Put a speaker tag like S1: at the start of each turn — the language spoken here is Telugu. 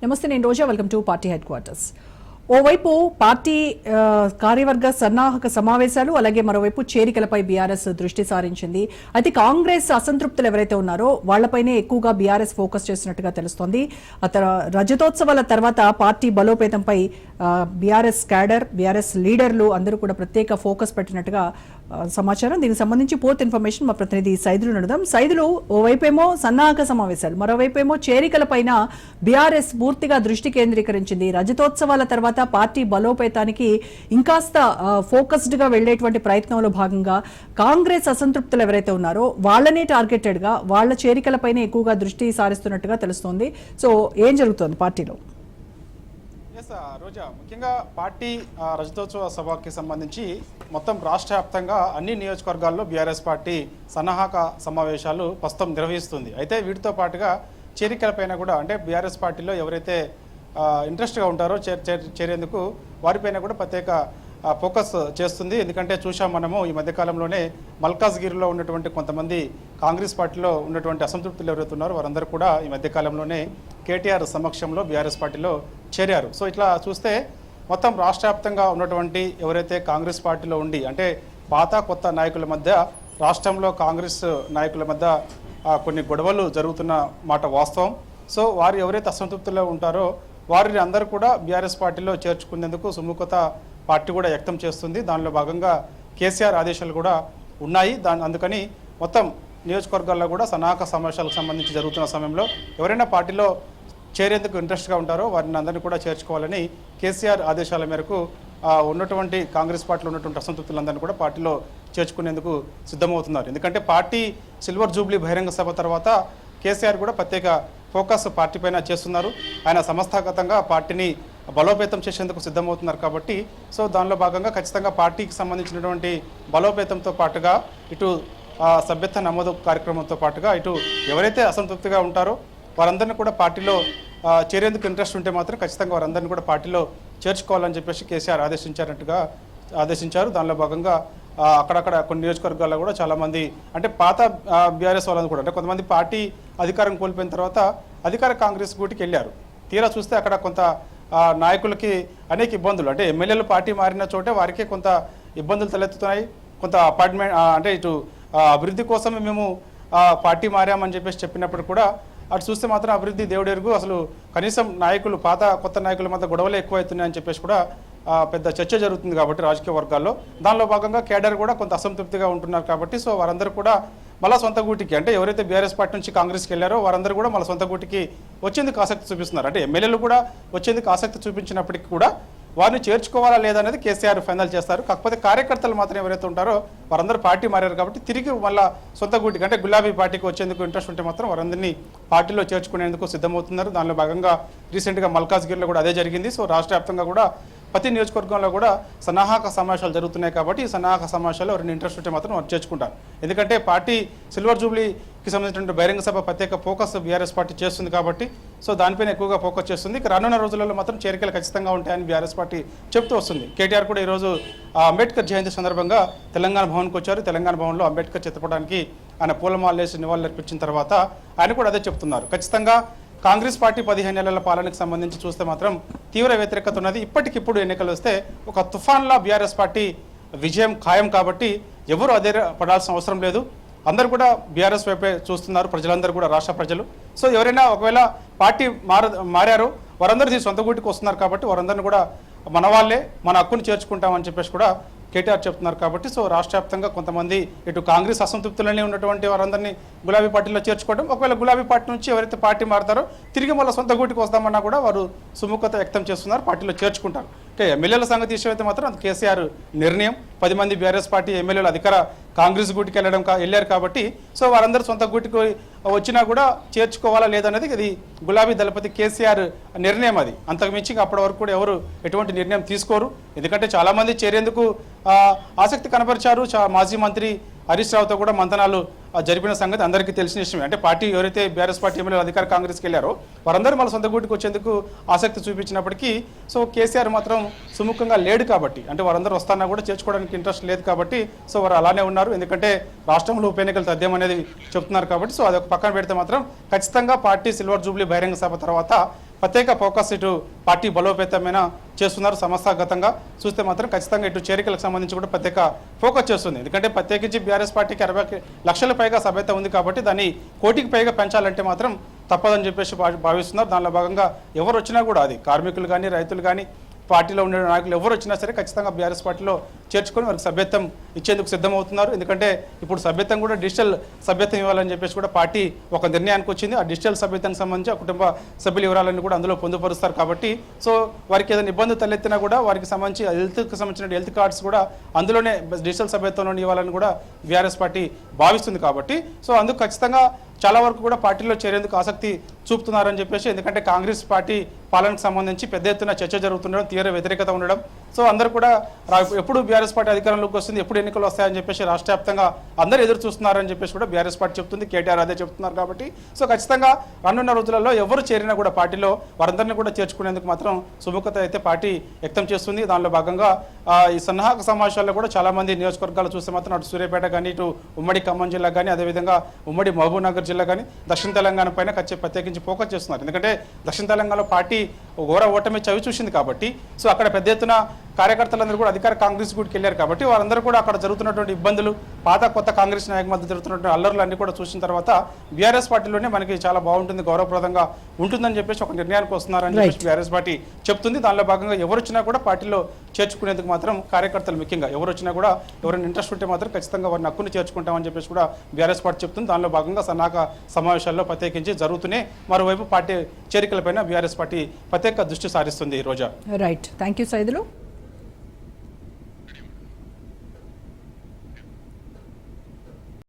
S1: నమస్తే, నేను Roja. Welcome to party headquarters. ఓవైపు పార్టీ కార్యవర్గ సన్నాహక సమావేశాలు, అలాగే మరోవైపు చేరికలపై బీఆర్ఎస్ దృష్టి సారించింది. అయితే కాంగ్రెస్ అసంతృప్తులు ఎవరైతే ఉన్నారో వాళ్లపైనే ఎక్కువగా బీఆర్ఎస్ ఫోకస్ చేసినట్టుగా తెలుస్తోంది. రజతోత్సవాల తర్వాత పార్టీ బలోపేతంపై బీఆర్ఎస్ క్యాడర్, బీఆర్ఎస్ లీడర్లు అందరూ కూడా ప్రత్యేక ఫోకస్ పెట్టినట్టుగా సమాచారం. దీనికి సంబంధించి పూర్తి ఇన్ఫర్మేషన్ మా ప్రతినిధి సైదులు నడుదాం. సైదులు, ఓవైపేమో సన్నాహక సమావేశాలు, మరోవైపేమో చేరికలపైన బీఆర్ఎస్ పూర్తిగా దృష్టి కేంద్రీకరించింది. రజతోత్సవాల తర్వాత పార్టీ బలోపేతానికి ఇంకాస్త ఫోకస్డ్ గా వెళ్లేటువంటి ప్రయత్నంలో భాగంగా కాంగ్రెస్ అసంతృప్తులు ఎవరైతే ఉన్నారో వాళ్ళనే టార్గెటెడ్ గా వాళ్ళ చేరికలపైన ఎక్కువగా దృష్టి సారిస్తున్నట్టుగా తెలుస్తోంది. సో ఏం జరుగుతోంది పార్టీలో?
S2: రోజా, ముఖ్యంగా పార్టీ రజతోత్సవ సభకి సంబంధించి మొత్తం రాష్ట్ర వ్యాప్తంగా అన్ని నియోజకవర్గాల్లో బీఆర్ఎస్ పార్టీ సన్నాహక సమావేశాలు ప్రస్తుతం నిర్వహిస్తుంది. అయితే వీటితో పాటుగా చేరికలపైన కూడా, అంటే బీఆర్ఎస్ పార్టీలో ఎవరైతే ఇంట్రెస్ట్గా ఉంటారో చేరేందుకు వారిపైన కూడా ప్రత్యేక ఫోకస్ చేస్తుంది. ఎందుకంటే చూసాం మనము ఈ మధ్యకాలంలోనే మల్కాజ్గిరిలో ఉన్నటువంటి కొంతమంది కాంగ్రెస్ పార్టీలో ఉన్నటువంటి అసంతృప్తులు ఎవరైతే ఉన్నారో వారందరూ కూడా ఈ మధ్యకాలంలోనే కేటీఆర్ సమక్షంలో బీఆర్ఎస్ పార్టీలో చేరారు. సో ఇట్లా చూస్తే మొత్తం రాష్ట్ర వ్యాప్తంగా ఉన్నటువంటి ఎవరైతే కాంగ్రెస్ పార్టీలో ఉండి, అంటే పాత కొత్త నాయకుల మధ్య రాష్ట్రంలో కాంగ్రెస్ నాయకుల మధ్య కొన్ని గొడవలు జరుగుతున్న మాట వాస్తవం. సో వారు ఎవరైతే అసంతృప్తిలో ఉంటారో వారిని అందరూ కూడా బీఆర్ఎస్ పార్టీలో చేర్చుకునేందుకు సుముఖత పార్టీ కూడా వ్యక్తం చేస్తుంది. దానిలో భాగంగా కేసీఆర్ ఆదేశాలు కూడా ఉన్నాయి. అందుకని మొత్తం నియోజకవర్గాల్లో కూడా సన్నాహక సమావేశాలకు సంబంధించి జరుగుతున్న సమయంలో ఎవరైనా పార్టీలో చేరేందుకు ఇంట్రెస్ట్గా ఉంటారో వారిని అందరినీ కూడా చేర్చుకోవాలని కేసీఆర్ ఆదేశాల మేరకు ఉన్నటువంటి కాంగ్రెస్ పార్టీలో ఉన్నటువంటి అసంతృప్తులందరినీ కూడా పార్టీలో చేర్చుకునేందుకు సిద్ధమవుతున్నారు. ఎందుకంటే పార్టీ సిల్వర్ జూబ్లీ బహిరంగ సభ తర్వాత కేసీఆర్ కూడా ప్రత్యేక ఫోకస్ పార్టీ పైన చేస్తున్నారు. ఆయన సంస్థాగతంగా పార్టీని బలోపేతం చేసేందుకు సిద్ధమవుతున్నారు కాబట్టి సో దానిలో భాగంగా ఖచ్చితంగా పార్టీకి సంబంధించినటువంటి బలోపేతంతో పాటుగా ఇటు సభ్యత్వ నమోదు కార్యక్రమంతో పాటుగా ఇటు ఎవరైతే అసంతృప్తిగా ఉంటారో వారందరినీ కూడా పార్టీలో చేరేందుకు ఇంట్రెస్ట్ ఉంటే మాత్రం ఖచ్చితంగా వారందరినీ కూడా పార్టీలో చేర్చుకోవాలని చెప్పేసి కేసీఆర్ ఆదేశించారు. దానిలో భాగంగా అక్కడక్కడ కొన్ని నియోజకవర్గాల్లో కూడా చాలామంది, అంటే పాత బీఆర్ఎస్ వాళ్ళని కూడా, అంటే కొంతమంది పార్టీ అధికారం కోల్పోయిన తర్వాత అధికార కాంగ్రెస్ గూటికి వెళ్ళారు. తీరా చూస్తే అక్కడ కొంత నాయకులకి అనేక ఇబ్బందులు, అంటే ఎమ్మెల్యేలు పార్టీ మారిన చోటే వారికి కొంత ఇబ్బందులు తలెత్తుతున్నాయి. కొంత అపార్ట్మెంట్, అంటే ఇటు అభివృద్ధి కోసమే మేము పార్టీ మారామని చెప్పేసి చెప్పినప్పుడు కూడా అటు చూస్తే మాత్రం అభివృద్ధి దేవుడెరుగు, అసలు కనీసం నాయకులు పాత కొత్త నాయకుల మధ్య గొడవలు ఎక్కువవుతున్నాయని చెప్పేసి కూడా పెద్ద చర్చ జరుగుతుంది కాబట్టి రాజకీయ వర్గాల్లో. దానిలో భాగంగా కేడర్ కూడా కొంత అసంతృప్తిగా ఉంటున్నారు కాబట్టి సో వారందరూ కూడా మళ్ళా సొంత గూటికి, అంటే ఎవరైతే బీఆర్ఎస్ పార్టీ నుంచి కాంగ్రెస్కి వెళ్ళారో వారందరూ కూడా మళ్ళీ సొంత గూటికి వచ్చేందుకు ఆసక్తి చూపిస్తున్నారు. అంటే ఎమ్మెల్యేలు కూడా వచ్చేందుకు ఆసక్తి చూపించినప్పటికీ కూడా వారిని చేర్చుకోవాలా లేదా అనేది కేసీఆర్ ఫైనల్ చేస్తారు. కాకపోతే కార్యకర్తలు మాత్రం ఎవరైతే ఉంటారో వారందరూ పార్టీ మారారు కాబట్టి తిరిగి మళ్ళీ సొంత గూటికి, అంటే గులాబీ పార్టీకి వచ్చేందుకు ఇంట్రెస్ట్ ఉంటే మాత్రం వారందరినీ పార్టీలో చేర్చుకునేందుకు సిద్ధమవుతున్నారు. దానిలో భాగంగా రీసెంట్గా మల్కాజ్గిరిలో కూడా అదే జరిగింది. సో రాష్ట్ర వ్యాప్తంగా కూడా ప్రతి నియోజకవర్గంలో కూడా సన్నాహక సమావేశాలు జరుగుతున్నాయి కాబట్టి ఈ సన్నాహక సమావేశాల్లో ఎవరిని ఇంట్రెస్ట్ ఉంటే మాత్రం వారు చేర్చుకుంటారు. ఎందుకంటే పార్టీ సిల్వర్ జూబ్లీకి సంబంధించిన బహిరంగ సభ ప్రత్యేక ఫోకస్ బీఆర్ఎస్ పార్టీ చేస్తుంది కాబట్టి సో దానిపైన ఎక్కువగా ఫోకస్ చేస్తుంది. ఇక రానున్న రోజులలో మాత్రం చేరికలు ఖచ్చితంగా ఉంటాయని బీఆర్ఎస్ పార్టీ చెప్తూ వస్తుంది. కేటీఆర్ కూడా ఈరోజు అంబేద్కర్ జయంతి సందర్భంగా తెలంగాణ భవన్కి వచ్చారు. తెలంగాణ భవన్లో అంబేద్కర్ చిత్రపటానికి ఆయన పూలమాలేసి నివాళులర్పించిన తర్వాత ఆయన కూడా అదే చెప్తున్నారు. ఖచ్చితంగా కాంగ్రెస్ పార్టీ 15 నెలల పాలనకు సంబంధించి చూస్తే మాత్రం తీవ్ర వ్యతిరేకత ఉన్నది. ఇప్పటికిప్పుడు ఎన్నికలు వస్తే ఒక తుఫాన్లా బీఆర్ఎస్ పార్టీ విజయం ఖాయం కాబట్టి ఎవరు అదే పడాల్సిన అవసరం లేదు. అందరూ కూడా బీఆర్ఎస్ వైపే చూస్తున్నారు, ప్రజలందరూ కూడా, రాష్ట్ర ప్రజలు. సో ఎవరైనా ఒకవేళ పార్టీ మారారో వారందరూ సొంత గూటికి వస్తున్నారు కాబట్టి వారందరినీ కూడా మన వాళ్ళే, మన హక్కును చేర్చుకుంటామని చెప్పేసి కూడా కేటీఆర్ చెప్తున్నారు కాబట్టి సో రాష్ట్ర వ్యాప్తంగా కొంతమంది ఇటు కాంగ్రెస్ అసంతృప్తులనే ఉన్నటువంటి వారందరినీ గులాబీ పార్టీలో చేర్చుకోవడం, ఒకవేళ గులాబీ పార్టీ నుంచి ఎవరైతే పార్టీ మారుతారో తిరిగి మళ్ళీ సొంత గూటికి వస్తామన్నా కూడా వారు సుముఖత వ్యక్తం చేస్తున్నారు, పార్టీలో చేర్చుకుంటారు. అంటే ఎమ్మెల్యేల సంగతి విషయమైతే మాత్రం అది కేసీఆర్ నిర్ణయం. 10 మంది బీఆర్ఎస్ పార్టీ ఎమ్మెల్యేలు అధికార కాంగ్రెస్ గూటికి వెళ్ళారు కాబట్టి సో వారందరూ సొంత గూటికి వచ్చినా కూడా చేర్చుకోవాలా లేదనేది అది గులాబీ దళపతి కేసీఆర్ నిర్ణయం. అది అంతకుమించి అప్పటి వరకు కూడా ఎవరు ఎటువంటి నిర్ణయం తీసుకోరు. ఎందుకంటే చాలామంది చేరేందుకు ఆసక్తి కనపరిచారు. మాజీ మంత్రి హరీష్ రావుతో కూడా మంతనాలు జరిపిన సంగతి అందరికీ తెలిసిన విషయమే. అంటే పార్టీ ఎవరైతే బీఆర్ఎస్ పార్టీ ఎమ్మెల్యేలు అధికార కాంగ్రెస్కి వెళ్ళారో వారందరూ మళ్ళీ సొంత గూటికి వచ్చేందుకు ఆసక్తి చూపించినప్పటికీ సో కేసీఆర్ మాత్రం సుముఖంగా లేడు కాబట్టి, అంటే వారందరూ వస్తానా కూడా చేర్చుకోవడానికి ఇంట్రెస్ట్ లేదు కాబట్టి సో వారు అలానే ఉన్నారు. ఎందుకంటే రాష్ట్రంలో ఉప ఎన్నికలు తథ్యం అనేది చెప్తున్నారు కాబట్టి సో అదొక పక్కన పెడితే మాత్రం ఖచ్చితంగా పార్టీ సిల్వర్ జూబ్లీ బహిరంగ సభ తర్వాత ప్రత్యేక ఫోకస్ ఇటు పార్టీ బలోపేతమైన చేస్తున్నారు. సంస్థాగతంగా చూస్తే మాత్రం ఖచ్చితంగా ఇటు చేరికలకు సంబంధించి కూడా ప్రత్యేక ఫోకస్ చేస్తుంది. ఎందుకంటే ప్రత్యేకించి బీఆర్ఎస్ పార్టీకి 60 లక్షల పైగా సభ్యత ఉంది కాబట్టి దాన్ని కోటికి పైగా పెంచాలంటే మాత్రం తప్పదని చెప్పేసి భావిస్తున్నారు. దానిలో భాగంగా ఎవరు వచ్చినా కూడా అది కార్మికులు కానీ రైతులు కానీ పార్టీలో ఉండే నాయకులు ఎవరు వచ్చినా సరే ఖచ్చితంగా బీఆర్ఎస్ పార్టీలో చేర్చుకొని వారికి సభ్యత్వం ఇచ్చేందుకు సిద్ధమవుతున్నారు. ఎందుకంటే ఇప్పుడు సభ్యత్వం కూడా డిజిటల్ సభ్యత్వం ఇవ్వాలని చెప్పేసి కూడా పార్టీ ఒక నిర్ణయానికి వచ్చింది. ఆ డిజిటల్ సభ్యత్వానికి సంబంధించి ఆ కుటుంబ సభ్యుల వివరాలన్నీ కూడా అందులో పొందుపరుస్తారు. కాబట్టి సో వారికి ఏదైనా ఇబ్బంది తలెత్తినా కూడా వారికి సంబంధించి హెల్త్కి సంబంధించిన హెల్త్ కార్డ్స్ కూడా అందులోనే డిజిటల్ సభ్యత్వంలో ఇవ్వాలని కూడా బీఆర్ఎస్ పార్టీ భావిస్తుంది. కాబట్టి సో అందుకు ఖచ్చితంగా చాలా వరకు కూడా పార్టీలో చేరేందుకు ఆసక్తి చూపుతున్నారని చెప్పేసి, ఎందుకంటే కాంగ్రెస్ పార్టీ పాలనకు సంబంధించి పెద్ద ఎత్తున చర్చ జరుగుతుండడం, తీవ్ర వ్యతిరేకత ఉండడం, సో అందరూ కూడా ఎప్పుడు బీఆర్ఎస్ పార్టీ అధికారంలోకి వస్తుంది, ఎప్పుడు ఎన్నికలు వస్తాయని చెప్పేసి రాష్ట్ర వ్యాప్తంగా అందరూ ఎదురు చూస్తున్నారని చెప్పేసి కూడా బీఆర్ఎస్ పార్టీ చెప్తుంది. కేటీఆర్ అదే చెప్తున్నారు. కాబట్టి సో ఖచ్చితంగా రానున్న రోజులలో ఎవరు చేరినా కూడా పార్టీలో వారందరినీ కూడా చేర్చుకునేందుకు మాత్రం సుముఖత అయితే పార్టీ వ్యక్తం చేస్తుంది. దానిలో భాగంగా ఈ సన్నాహక సమావేశాల్లో కూడా చాలా మంది నియోజకవర్గాలు చూస్తే మాత్రం అటు సూర్యాపేట కానీ, ఇటు ఉమ్మడి ఖమ్మం జిల్లా కానీ, అదేవిధంగా ఉమ్మడి మహబూబ్ నగర్ జిల్లా కానీ, దక్షిణ తెలంగాణ పైన ప్రత్యేకించి ఫోకస్ చేస్తున్నారు. ఎందుకంటే దక్షిణ తెలంగాణలో పార్టీ ఘోర ఓటమి చవి చూసింది కాబట్టి సో అక్కడ పెద్ద ఎత్తున కార్యకర్తలందరూ కూడా అధికార కాంగ్రెస్ గుడికి వెళ్ళారు. కాబట్టి వారందరూ కూడా అక్కడ జరుగుతున్నటువంటి ఇబ్బందులు, పాత కొత్త కాంగ్రెస్ నాయకు మధ్య జరుగుతున్నటువంటి అల్లర్లు అన్ని కూడా చూసిన తర్వాత బీఆర్ఎస్ పార్టీలోనే మనకి చాలా బాగుంటుంది, గౌరవప్రదంగా ఉంటుందని చెప్పేసి ఒక నిర్ణయానికి వస్తున్నారని చెప్పేసి బీఆర్ఎస్ పార్టీ చెప్తుంది. దానిలో భాగంగా ఎవరు వచ్చినా కూడా పార్టీలో చేర్చుకునేందుకు మాత్రం కార్యకర్తలు ముఖ్యంగా ఎవరు వచ్చినా కూడా ఎవరైనా ఇంట్రెస్ట్ ఉంటే మాత్రం ఖచ్చితంగా వారిని హక్కుని చేర్చుకుంటామని చెప్పేసి కూడా బీఆర్ఎస్ పార్టీ చెప్తుంది. దానిలో భాగంగా సన్నాహక సమావేశాల్లో ప్రత్యేకించి జరుగుతూనే మరోవైపు పార్టీ చేరికలపైన బీఆర్ఎస్ పార్టీ ప్రత్యేక దృష్టి సారిస్తుంది. Roja.
S1: Right, thank you Saidulu.